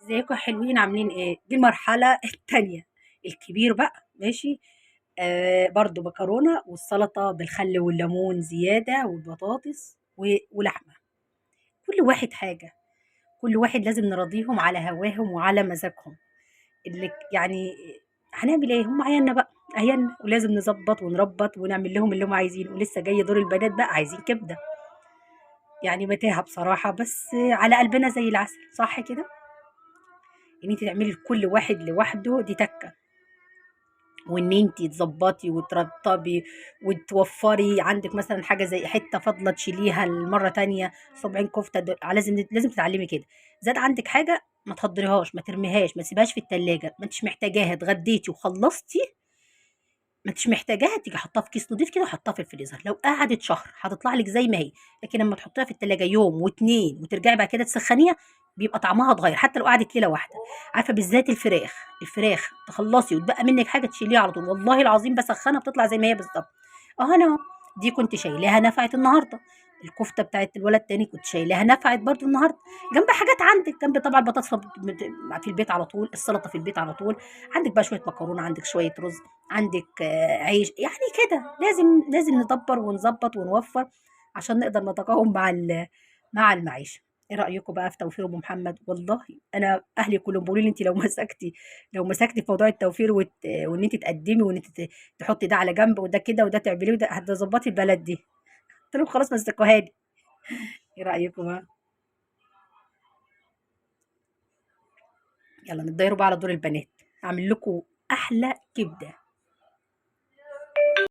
ازيكم يا حلوين عاملين ايه؟ دي المرحلة التانية الكبير بقى ماشي. برضو مكرونة والسلطة بالخل والليمون زيادة والبطاطس ولحمة. كل واحد حاجة، كل واحد لازم نراضيهم على هواهم وعلى مزاجهم اللي يعني هنعمل ايه؟ هم عيالنا بقى، عيالنا ولازم نظبط ونربط ونعمل لهم اللي هم عايزينه. ولسه جاي دور البنات بقى عايزين كبدة. يعني متاهة بصراحة، بس على قلبنا زي العسل، صح كده؟ ان انت تعملي لكل واحد لوحده دي تكة، وان انت تظبطي وترطبي وتوفري عندك مثلا حاجه زي حته فاضله تشيليها المره تانية. صبعين كفته لازم تتعلمي كده. زاد عندك حاجه ما تهدريهاش، ما ترميهاش، ما تسيبهاش في التلاجة، ما انتش محتاجاها، اتغديتي وخلصتي ما انتش محتاجاها، تيجي حطها في كيس نضيف كده وحطها في الفريزر. لو قعدت شهر هتطلع لك زي ما هي. لكن لما تحطيها في التلاجة يوم واتنين وترجعي بعد كده تسخنيها، بيبقى طعمها اتغير حتى لو قعدت ليله واحده. عارفه بالذات الفراخ تخلصي وتبقى منك حاجه تشيليها على طول، والله العظيم بسخنها بتطلع زي ما هي بالظبط. انا أهو، دي كنت شايلاها نفعت النهارده. الكفته بتاعت الولد تاني كنت شايلاها نفعت برضو النهارده. جنب حاجات عندك، جنب طبعا البطاطس في البيت على طول، السلطه في البيت على طول. عندك بقى شويه مكرونه، عندك شويه رز، عندك عيش. يعني كده لازم ندبر ونظبط ونوفر عشان نقدر نتقاوم مع المعيشه. ايه رايكم بقى في توفير ام محمد؟ والله انا اهلي كلهم بيقولوا لي انت لو مسكتي في موضوع التوفير وان انت تقدمي وان انت تحطي ده على جنب وده كده وده تعمليه وده هتظبطي البلد دي. قلت لهم خلاص مسكوها لي. ايه رايكم بقى؟ يلا نتضايروا بقى على دور البنات. اعمل لكم احلى كبده